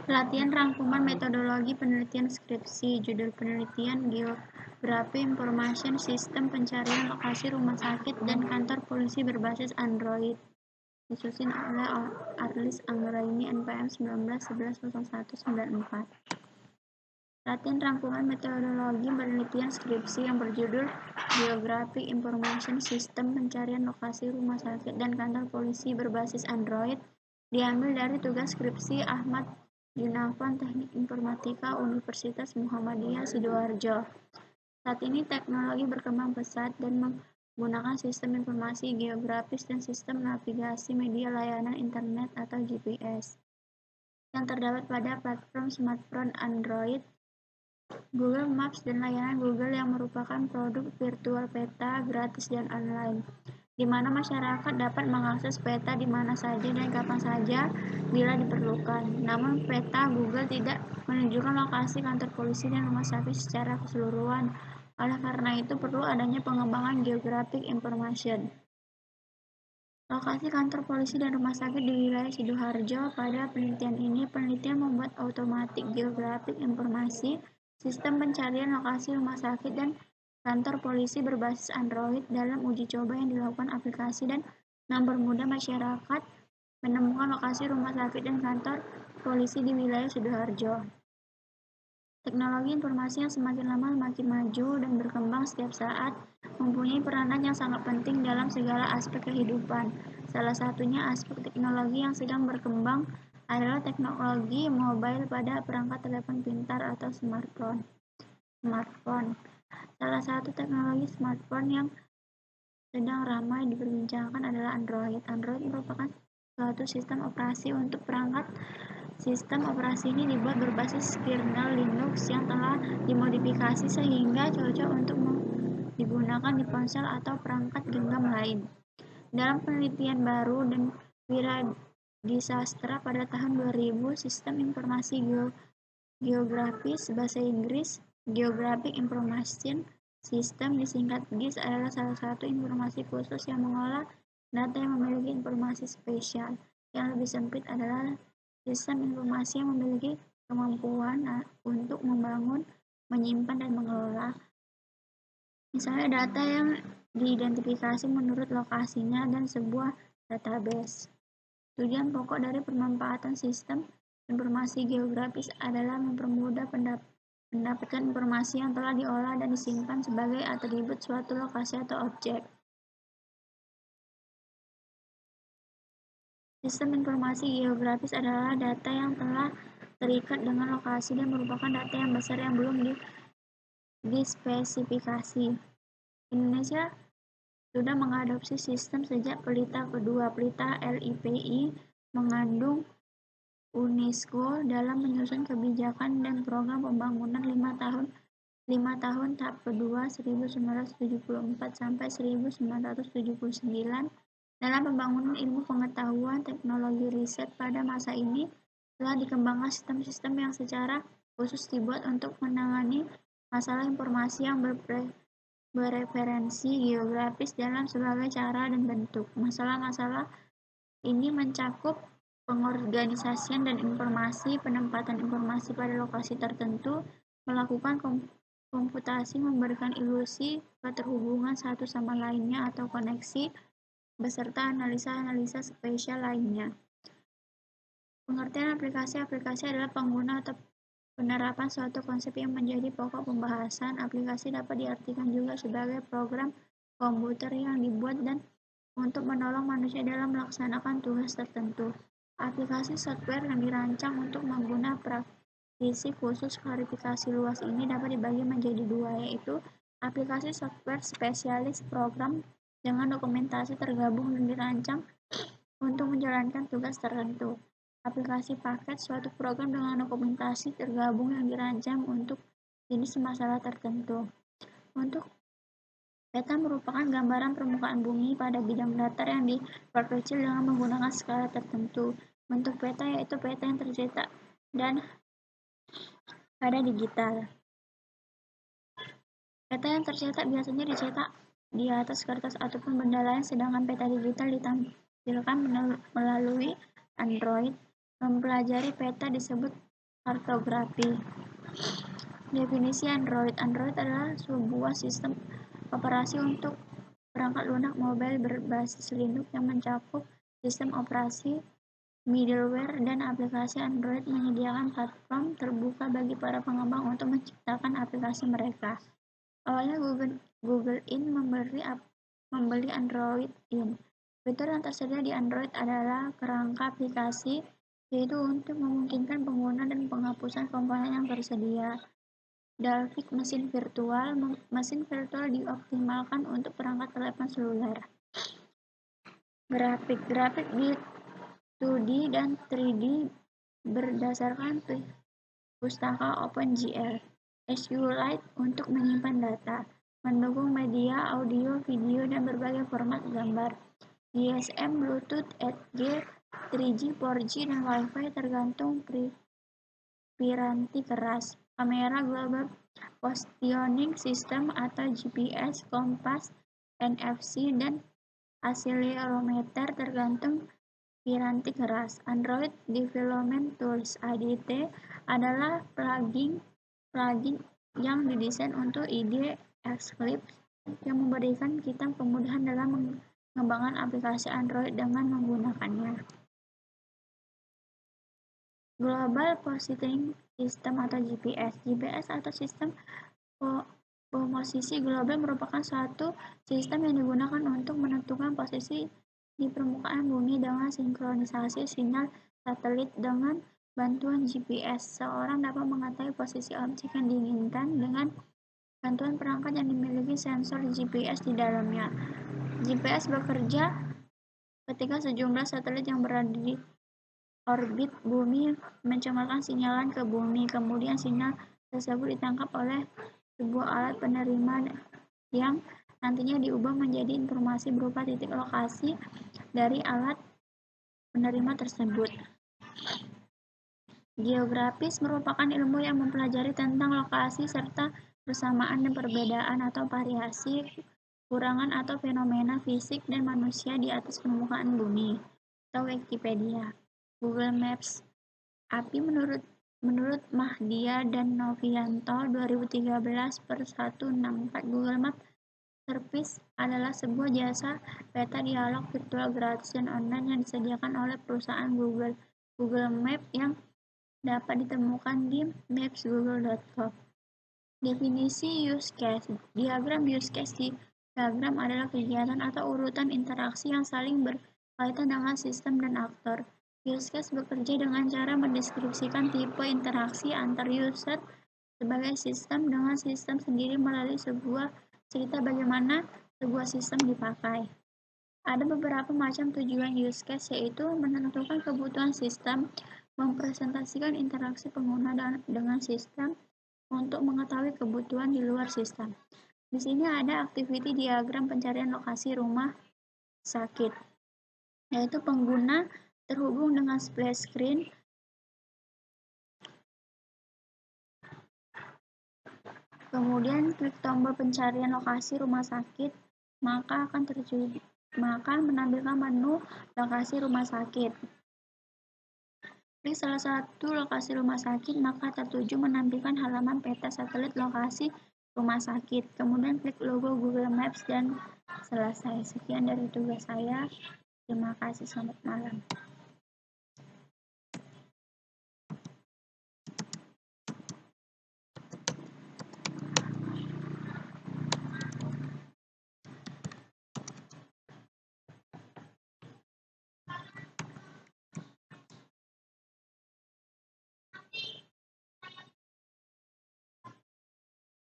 Pelatihan rangkuman metodologi penelitian skripsi, judul penelitian Geografi Information System Pencarian Lokasi Rumah Sakit dan Kantor Polisi berbasis Android. Disusun oleh Arlis Anggraini NPM 19110194. Latihan rangkuman metodologi penelitian skripsi yang berjudul Geographic Information System Pencarian Lokasi Rumah Sakit dan Kantor Polisi berbasis Android diambil dari tugas skripsi Ahmad Junafan Teknik Informatika Universitas Muhammadiyah Sidoarjo. Saat ini teknologi berkembang pesat dan menggunakan sistem informasi geografis dan sistem navigasi media layanan internet atau GPS yang terdapat pada platform smartphone Android, Google Maps, dan layanan Google yang merupakan produk virtual peta gratis dan online, di mana masyarakat dapat mengakses peta di mana saja dan kapan saja bila diperlukan. Namun peta Google tidak menunjukkan lokasi kantor polisi dan rumah sakit secara keseluruhan. Oleh karena itu perlu adanya pengembangan geographic information. Lokasi kantor polisi dan rumah sakit di wilayah Sidoarjo. Pada penelitian ini, penelitian membuat otomatik geographic informasi sistem pencarian lokasi rumah sakit dan kantor polisi berbasis Android dalam uji coba yang dilakukan aplikasi dan mempermudah masyarakat menemukan lokasi rumah sakit dan kantor polisi di wilayah Sidoarjo. Teknologi informasi yang semakin lama semakin maju dan berkembang setiap saat mempunyai peranan yang sangat penting dalam segala aspek kehidupan. Salah satunya aspek teknologi yang sedang berkembang adalah teknologi mobile pada perangkat telepon pintar atau smartphone. Salah satu teknologi smartphone yang sedang ramai diperbincangkan adalah Android. Android merupakan suatu sistem operasi untuk perangkat. Sistem operasi ini dibuat berbasis kernel Linux yang telah dimodifikasi sehingga cocok untuk digunakan di ponsel atau perangkat genggam lain. Dalam penelitian baru dan wiradisastra pada tahun 2000, sistem informasi geografis bahasa Inggris Geographic Information System disingkat GIS adalah salah satu informasi khusus yang mengolah data yang memiliki informasi spesial. Yang lebih sempit adalah sistem informasi yang memiliki kemampuan untuk membangun, menyimpan, dan mengelola. Misalnya data yang diidentifikasi menurut lokasinya dan sebuah database. Tujuan pokok dari pemanfaatan sistem informasi geografis adalah mempermudah mendapatkan informasi yang telah diolah dan disimpan sebagai atribut suatu lokasi atau objek. Sistem informasi geografis adalah data yang telah terikat dengan lokasi dan merupakan data yang besar yang belum dispesifikasi. Indonesia sudah mengadopsi sistem sejak pelita kedua. Pelita LIPI mengandung UNESCO dalam menyusun kebijakan dan program pembangunan 5 tahun tahap kedua 1974 sampai 1979. Dalam pembangunan ilmu pengetahuan teknologi riset pada masa ini telah dikembangkan sistem-sistem yang secara khusus dibuat untuk menangani masalah informasi yang bereferensi geografis dalam berbagai cara dan bentuk. Masalah-masalah ini mencakup pengorganisasian dan informasi, penempatan informasi pada lokasi tertentu, melakukan komputasi, memberikan ilusi keterhubungan satu sama lainnya atau koneksi, beserta analisa-analisa spesial lainnya. Pengertian aplikasi adalah pengguna atau penerapan suatu konsep yang menjadi pokok pembahasan. Aplikasi dapat diartikan juga sebagai program komputer yang dibuat dan untuk menolong manusia dalam melaksanakan tugas tertentu. Aplikasi software yang dirancang untuk menggunakan praktisi khusus. Klarifikasi luas ini dapat dibagi menjadi dua, yaitu aplikasi software spesialis, program dengan dokumentasi tergabung dan dirancang untuk menjalankan tugas tertentu. Aplikasi paket, suatu program dengan dokumentasi tergabung yang dirancang untuk jenis masalah tertentu. Untuk peta merupakan gambaran permukaan bumi pada bidang datar yang diperkecil dengan menggunakan skala tertentu. Bentuk peta yaitu peta yang tercetak dan pada digital. Peta yang tercetak biasanya dicetak di atas kertas ataupun benda lain, sedangkan peta digital ditampilkan melalui Android. Mempelajari peta disebut kartografi. Definisi Android. Android adalah sebuah sistem operasi untuk perangkat lunak mobile berbasis Linux yang mencakup sistem operasi, middleware, dan aplikasi. Android menyediakan platform terbuka bagi para pengembang untuk menciptakan aplikasi mereka. Awalnya Google Inc. membeli Android Inc. Fitur yang tersedia di Android adalah kerangka aplikasi, yaitu untuk memungkinkan pengguna dan penghapusan komponen yang tersedia. Dalvik mesin virtual. Mesin virtual dioptimalkan untuk perangkat telepon seluler. Grafik 2D dan 3D berdasarkan pustaka OpenGL. SQLite untuk menyimpan data. Mendukung media, audio, video, dan berbagai format gambar. GSM, Bluetooth, 8G, 3G, 4G, dan Wi-Fi tergantung piranti keras. Kamera Global Positioning System atau GPS, kompas, NFC, dan akselerometer tergantung piranti keras. Android Development Tools (ADT) adalah plugin yang didesain untuk IDE Eclipse yang memberikan kita kemudahan dalam mengembangkan aplikasi Android dengan menggunakannya. Global Positioning System atau GPS. GPS atau sistem posisi global merupakan suatu sistem yang digunakan untuk menentukan posisi di permukaan bumi dengan sinkronisasi sinyal satelit. Dengan bantuan GPS, seorang dapat mengetahui posisi objek yang diinginkan dengan bantuan perangkat yang dimiliki sensor GPS di dalamnya. GPS bekerja ketika sejumlah satelit yang berada di orbit bumi mencemarkan sinyalan ke bumi. Kemudian sinyal tersebut ditangkap oleh sebuah alat penerima yang nantinya diubah menjadi informasi berupa titik lokasi dari alat penerima tersebut. Geografis merupakan ilmu yang mempelajari tentang lokasi serta persamaan dan perbedaan atau variasi, kurangan atau fenomena fisik dan manusia di atas permukaan bumi. Atau Wikipedia. Google Maps API menurut Mahdia dan Novianto 2013/164, Google Maps Service adalah sebuah jasa peta dialog virtual gratis dan online yang disediakan oleh perusahaan Google Maps yang dapat ditemukan di maps.google.com. Definisi use case. Diagram use case diagram adalah kegiatan atau urutan interaksi yang saling berkaitan dengan sistem dan aktor. Use case bekerja dengan cara mendeskripsikan tipe interaksi antar user sebagai sistem dengan sistem sendiri melalui sebuah cerita bagaimana sebuah sistem dipakai. Ada beberapa macam tujuan use case, yaitu menentukan kebutuhan sistem, mempresentasikan interaksi pengguna dengan sistem, untuk mengetahui kebutuhan di luar sistem. Di sini ada activity diagram pencarian lokasi rumah sakit, yaitu pengguna terhubung dengan splash screen, kemudian klik tombol pencarian lokasi rumah sakit, maka menampilkan menu lokasi rumah sakit. Klik salah satu lokasi rumah sakit, maka tertuju menampilkan halaman peta satelit lokasi rumah sakit. Kemudian klik logo Google Maps dan selesai. Sekian dari tugas saya. Terima kasih, selamat malam.